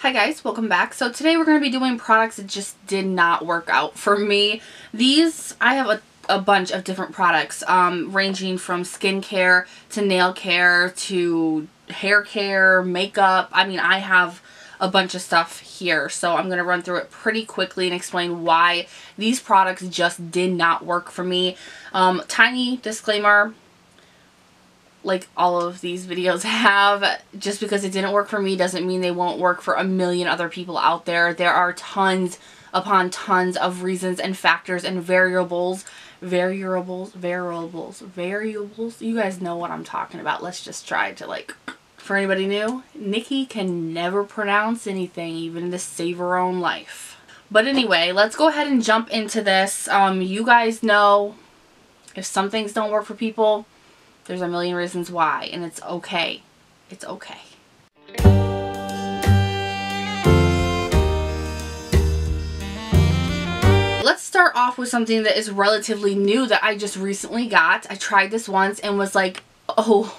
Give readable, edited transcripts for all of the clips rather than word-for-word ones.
Hi guys, welcome back. So today we're going to be doing products that just did not work out for me. I have a bunch of different products ranging from skincare to nail care to hair care, makeup. I mean, I have a bunch of stuff here, so I'm going to run through it pretty quickly and explain why these products just did not work for me. Tiny disclaimer, like all of these videos have, just because it didn't work for me doesn't mean they won't work for a million other people out there. There are tons upon tons of reasons and factors and variables. You guys know what I'm talking about. Let's just try to, for anybody new, Niki can never pronounce anything, even to save her own life. But anyway, let's go ahead and jump into this. You guys know if some things don't work for people, there's a million reasons why, and it's okay. It's okay. Let's start off with something that is relatively new that I just recently got. I tried this once and was like, oh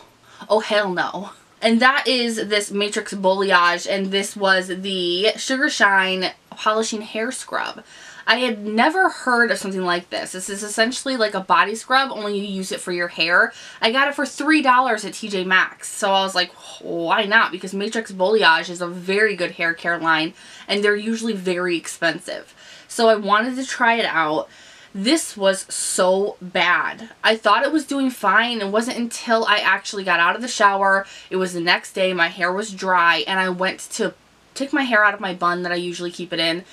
hell no. And that is this Matrix Boilage, and this was the Sugar Shine Polishing Hair Scrub. I had never heard of something like this. This is essentially like a body scrub, only you use it for your hair. I got it for $3 at TjMaxx. So I was like, why not? Because Matrix Boilage is a very good hair care line, and they're usually very expensive. So I wanted to try it out. This was so bad. I thought it was doing fine. It wasn't until I actually got out of the shower. It was the next day. My hair was dry, and I went to take my hair out of my bun that I usually keep it in.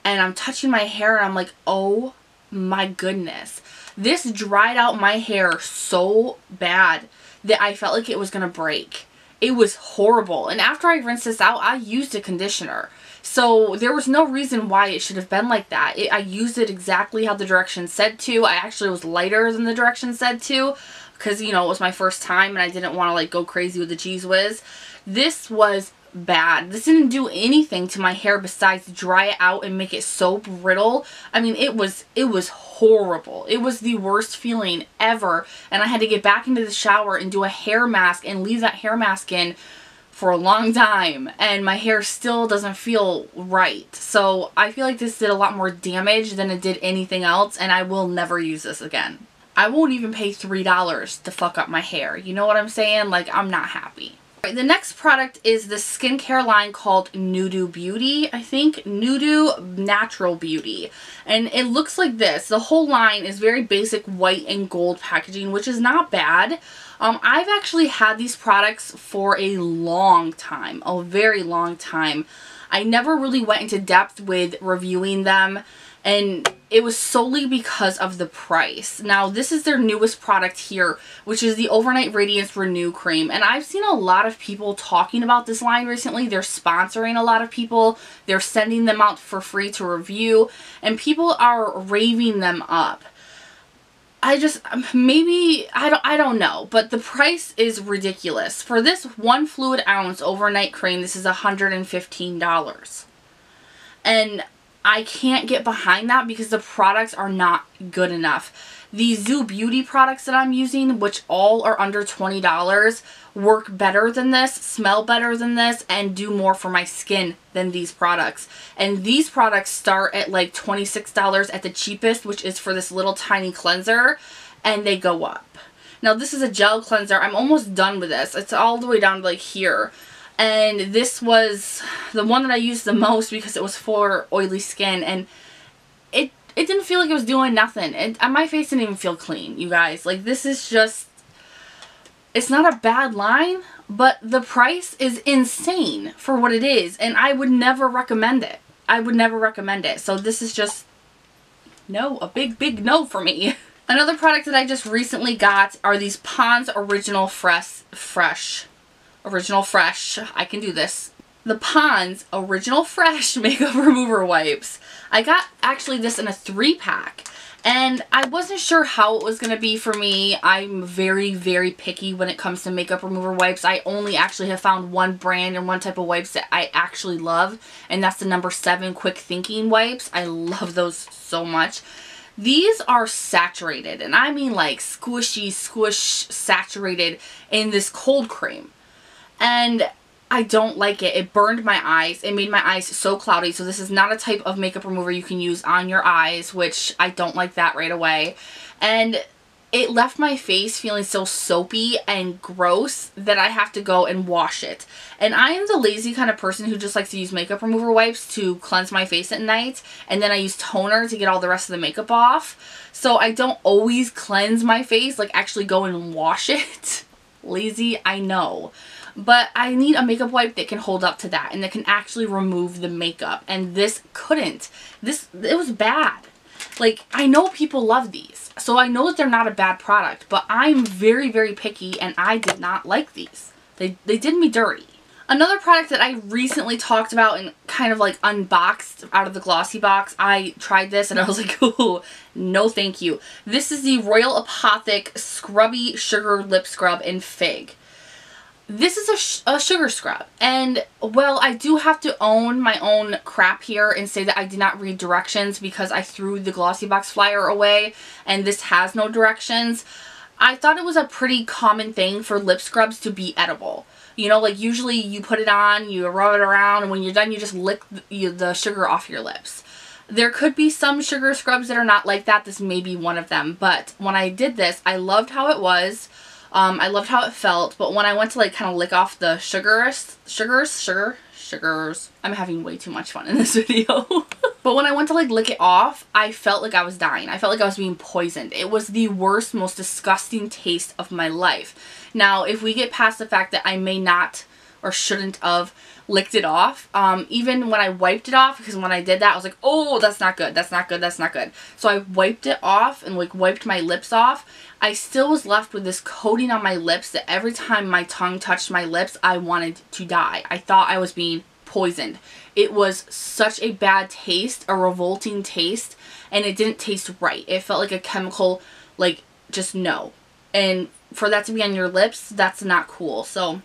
And I'm touching my hair and I'm like, oh my goodness. This dried out my hair so bad that I felt like it was going to break. It was horrible. And after I rinsed this out, I used a conditioner. So there was no reason why it should have been like that. I used it exactly how the directions said to. I actually was lighter than the directions said to, because, you know, it was my first time and I didn't want to go crazy with the cheese whiz. This was bad. This didn't do anything to my hair besides dry it out and make it so brittle. I mean, it was horrible. It was the worst feeling ever, and I had to get back into the shower and do a hair mask and leave that hair mask in for a long time, and my hair still doesn't feel right. So I feel like this did a lot more damage than it did anything else, and I will never use this again. I won't even pay $3 to fuck up my hair. You know what I'm saying? Like, I'm not happy. The next product is the skincare line called Nudu Beauty, I think. Nudu Natural Beauty. And it looks like this. The whole line is very basic white and gold packaging, which is not bad. I've actually had these products for a long time. A very long time. I never really went into depth with reviewing them, and it was solely because of the price. Now, this is their newest product here, which is the Overnight Radiance Renew Cream. And I've seen a lot of people talking about this line recently. They're sponsoring a lot of people. They're sending them out for free to review. And people are raving them up. I don't know, but the price is ridiculous. For this 1 fluid ounce overnight cream, this is $115. And I can't get behind that because the products are not good enough. The Zoo Beauty products that I'm using, which all are under $20, work better than this, smell better than this, and do more for my skin than these products. And these products start at like $26 at the cheapest, which is for this little tiny cleanser, and they go up. Now, this is a gel cleanser. I'm almost done with this. It's all the way down to like here. And this was the one that I used the most because it was for oily skin, and it didn't feel like it was doing nothing. And my face didn't even feel clean, you guys. Like, this is just, it's not a bad line, but the price is insane for what it is, and I would never recommend it. I would never recommend it. So this is just, no, a big no for me. Another product that I just recently got are these Pond's Original Fresh. I can do this. The Pond's Original Fresh Makeup Remover Wipes. I got actually this in a 3-pack, and I wasn't sure how it was going to be for me. I'm very picky when it comes to makeup remover wipes. I only actually have found one brand and one type of wipes that I actually love, and that's the No. 7 Quick Thinking Wipes. I love those so much. These are saturated, and I mean like squish saturated in this cold cream. And I don't like it. It burned my eyes. It made my eyes so cloudy. So this is not a type of makeup remover you can use on your eyes, which I don't like that right away. And it left my face feeling so soapy and gross that I have to go and wash it. And I am the lazy kind of person who just likes to use makeup remover wipes to cleanse my face at night. And then I use toner to get all the rest of the makeup off. So I don't always cleanse my face, like actually go and wash it. Lazy, I know. But I need a makeup wipe that can hold up to that and that can actually remove the makeup. And this couldn't. It was bad. Like, I know people love these, so I know that they're not a bad product, but I'm very, very picky, and I did not like these. They did me dirty. Another product that I recently talked about and kind of like unboxed out of the glossy box, I tried this and I was like, oh, no thank you. This is the Royal Apothic Scrubby Sugar Lip Scrub in Fig. This is a sugar scrub, and well, I do have to own my own crap here and say that I did not read directions because I threw the glossy box flyer away and this has no directions. I thought it was a pretty common thing for lip scrubs to be edible. You know, like usually you put it on, you rub it around, and when you're done you just lick the sugar off your lips. There could be some sugar scrubs that are not like that. This may be one of them, but when I did this, I loved how it was. I loved how it felt, but when I went to like kind of lick off the sugars, I'm having way too much fun in this video. But when I went to like lick it off, I felt like I was dying. I felt like I was being poisoned. It was the worst, most disgusting taste of my life. Now, if we get past the fact that I may not or shouldn't have licked it off, even when I wiped it off, because when I did that I was like, oh, that's not good, that's not good, that's not good. So I wiped it off and like wiped my lips off. I still was left with this coating on my lips that every time my tongue touched my lips I wanted to die. I thought I was being poisoned. It was such a bad taste, a revolting taste, and it didn't taste right. It felt like a chemical, like just no. And for that to be on your lips, that's not cool. So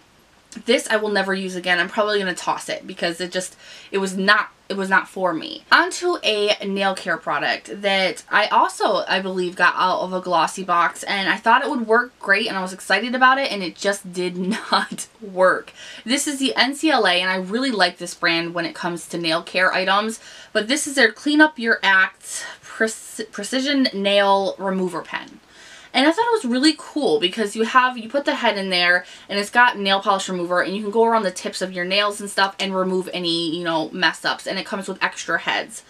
this I will never use again. I'm probably going to toss it because it was not for me. Onto a nail care product that I believe got out of a glossy box, and I thought it would work great and I was excited about it, and it just did not work. This is the NCLA, and I really like this brand when it comes to nail care items, but this is their Clean Up Your Act Precision Nail Remover Pen. And I thought it was really cool because you put the head in there and it's got nail polish remover, and you can go around the tips of your nails and stuff and remove any, you know, mess ups, and it comes with extra heads.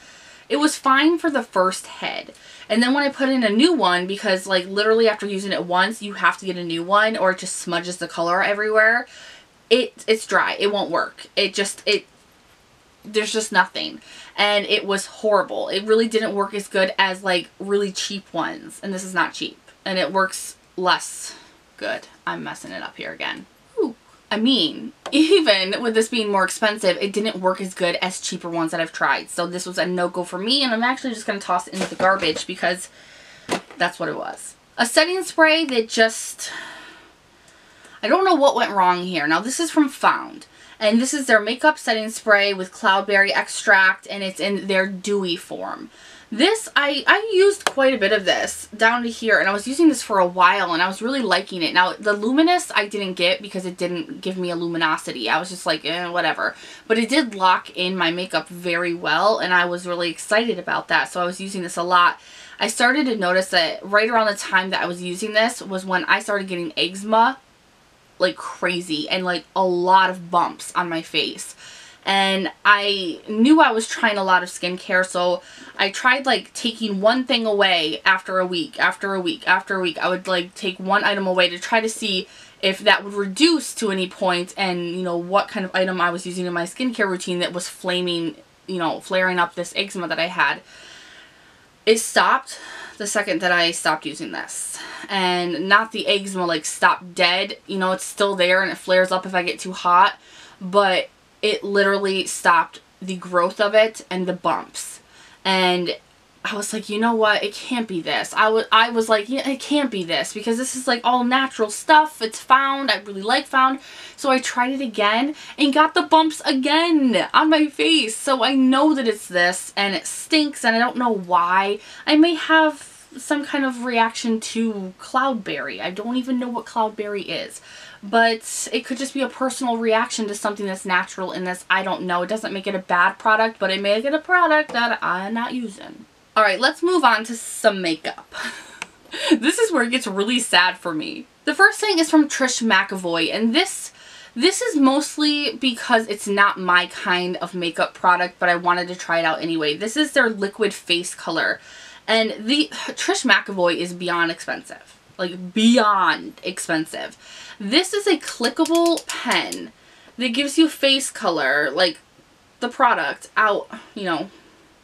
It was fine for the first head. And then when I put in a new one, because like literally after using it once, you have to get a new one or it just smudges the color everywhere. It's dry. It won't work. There's just nothing. And it was horrible. It really didn't work as good as like really cheap ones. And this is not cheap. And it works less good. I'm messing it up here again. Ooh. I mean, even with this being more expensive, it didn't work as good as cheaper ones that I've tried. So this was a no-go for me, and I'm actually just going to toss it into the garbage because that's what it was. A setting spray that just... I don't know what went wrong here. Now this is from Found. And this is their makeup setting spray with cloudberry extract, and it's in their dewy form. This, I used quite a bit of this down to here, and I was using this for a while, and I was really liking it. Now, the Luminous I didn't get because it didn't give me a luminosity. I was just like, whatever. But it did lock in my makeup very well, and I was really excited about that, so I was using this a lot. I started to notice that right around the time that I was using this was when I started getting eczema like crazy, and like a lot of bumps on my face. And I knew I was trying a lot of skincare, so I tried like taking one thing away after a week, after a week, after a week. I would like take one item away to try to see if that would reduce to any point, and you know what kind of item I was using in my skincare routine that was flaming, you know, flaring up this eczema that I had. It stopped the second that I stopped using this. And not the eczema like stopped dead, you know, it's still there and it flares up if I get too hot, but it literally stopped the growth of it and the bumps. And I was like, you know what, it can't be this. I was like, yeah, it can't be this, because this is like all natural stuff. It's Found. I really like Found. So I tried it again and got the bumps again on my face. So I know that it's this, and it stinks, and I don't know why. I may have some kind of reaction to cloudberry. I don't even know what cloudberry is. but it could just be a personal reaction to something that's natural in this. I don't know. It doesn't make it a bad product, but it make it a product that I'm not using. Alright, let's move on to some makeup. This is where it gets really sad for me. The first thing is from Trish McEvoy, and this is mostly because it's not my kind of makeup product, but I wanted to try it out anyway. This is their liquid face color, and the Trish McEvoy is beyond expensive. Like, beyond expensive. This is a clickable pen that gives you face color, like the product out, you know,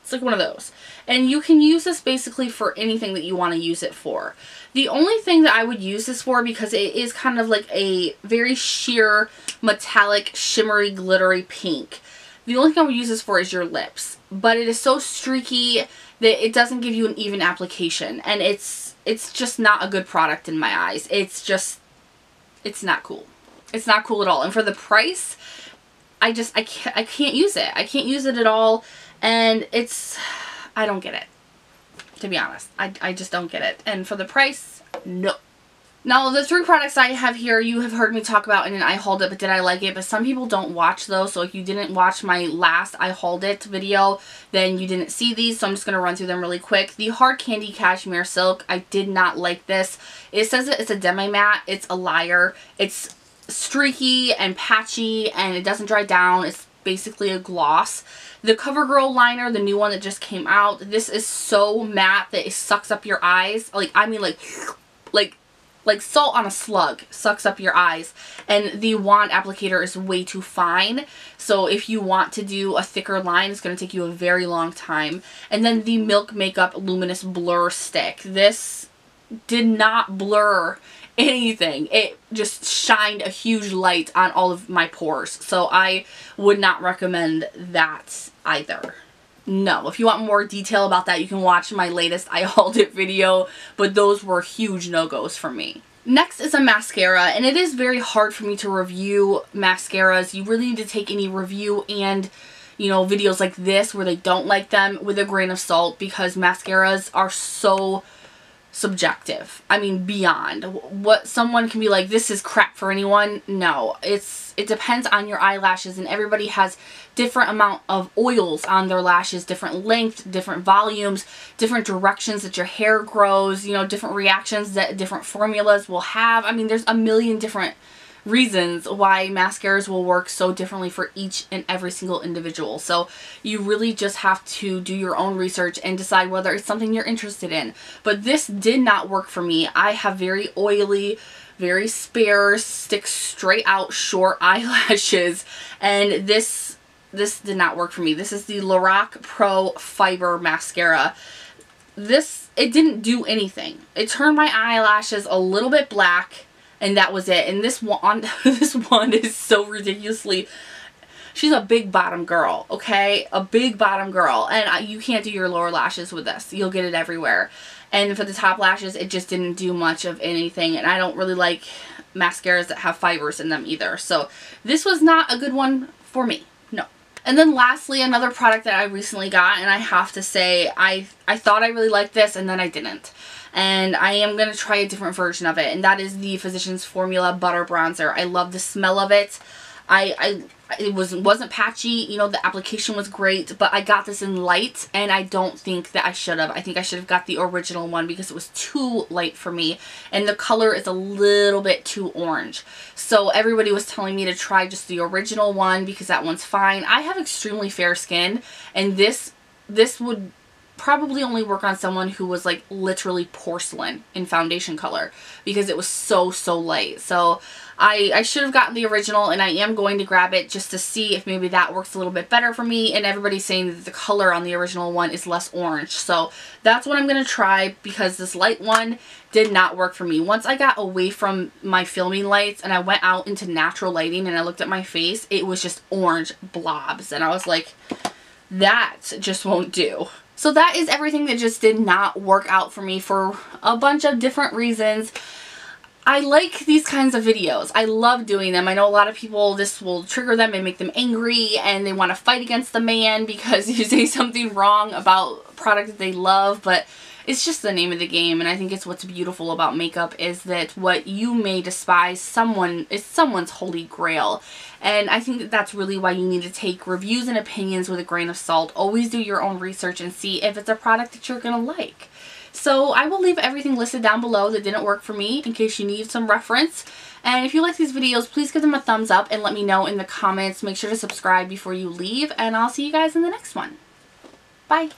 it's like one of those. And you can use this basically for anything that you want to use it for. The only thing that I would use this for, because it is kind of like a very sheer, metallic, shimmery, glittery pink. The only thing I would use this for is your lips. But it is so streaky that it doesn't give you an even application. And it's just not a good product in my eyes. It's not cool. It's not cool at all. And for the price, I can't use it. I can't use it at all. And I don't get it, to be honest. I just don't get it. And for the price, no. Now, the 3 products I have here, you have heard me talk about in an I Hauled It, but did I like it? But some people don't watch those, so if you didn't watch my last I Hauled It video, then you didn't see these, so I'm just going to run through them really quick. The Hard Candy Cashmere Silk, I did not like this. It says that it's a demi-matte. It's a liar. It's streaky and patchy, and it doesn't dry down. It's basically a gloss. The Covergirl liner, the new one that just came out, this is so matte that it sucks up your eyes. Like, I mean, like salt on a slug sucks up your eyes. And the wand applicator is way too fine. So if you want to do a thicker line, it's going to take you a very long time. And then the Milk Makeup Luminous Blur Stick. This did not blur anything. It just shined a huge light on all of my pores. So I would not recommend that either. No, if you want more detail about that, you can watch my latest I Hauled It video, but those were huge no-goes for me. Next is a mascara, and it is very hard for me to review mascaras. You really need to take any review and, you know, videos like this where they don't like them with a grain of salt, because mascaras are so subjective. I mean, beyond. What someone can be like, this is crap for anyone. No, it depends on your eyelashes, and everybody has different amount of oils on their lashes, different length, different volumes, different directions that your hair grows, you know, different reactions that different formulas will have. I mean, there's a million different reasons why mascaras will work so differently for each and every single individual. So you really just have to do your own research and decide whether it's something you're interested in. But this did not work for me. I have very oily, very spare, stick straight out short eyelashes, and this did not work for me. This is the Lorac Pro Fiber Mascara. It didn't do anything. It turned my eyelashes a little bit black, and that was it. And this wand is so ridiculously, she's a big bottom girl, okay? A big bottom girl. And you can't do your lower lashes with this. You'll get it everywhere. And for the top lashes, it just didn't do much of anything. And I don't really like mascaras that have fibers in them either. So this was not a good one for me. No. And then lastly, another product that I recently got, and I have to say, I thought I really liked this, and then I didn't. And I am going to try a different version of it, and that is the Physicians Formula Butter Bronzer. I love the smell of it. It wasn't patchy, you know, the application was great, but I got this in light, and I don't think that I should have. I think I should have got the original one because it was too light for me, and the color is a little bit too orange. So everybody was telling me to try just the original one because that one's fine. I have extremely fair skin, and this would probably only work on someone who was like literally porcelain in foundation color because it was so light. So I should have gotten the original, and I am going to grab it just to see if maybe that works a little bit better for me. And everybody's saying that the color on the original one is less orange, so that's what I'm going to try, because this light one did not work for me. Once I got away from my filming lights and I went out into natural lighting and I looked at my face, it was just orange blobs, and I was like, that just won't do. So that is everything that just did not work out for me for a bunch of different reasons. I like these kinds of videos. I love doing them. I know a lot of people, this will trigger them and make them angry, and they want to fight against the man because you say something wrong about a product that they love, but it's just the name of the game, and I think it's what's beautiful about makeup is that what you may despise is someone's holy grail. And I think that that's really why you need to take reviews and opinions with a grain of salt. Always do your own research and see if it's a product that you're gonna like. So I will leave everything listed down below that didn't work for me in case you need some reference. And if you like these videos, please give them a thumbs up and let me know in the comments. Make sure to subscribe before you leave, and I'll see you guys in the next one. Bye.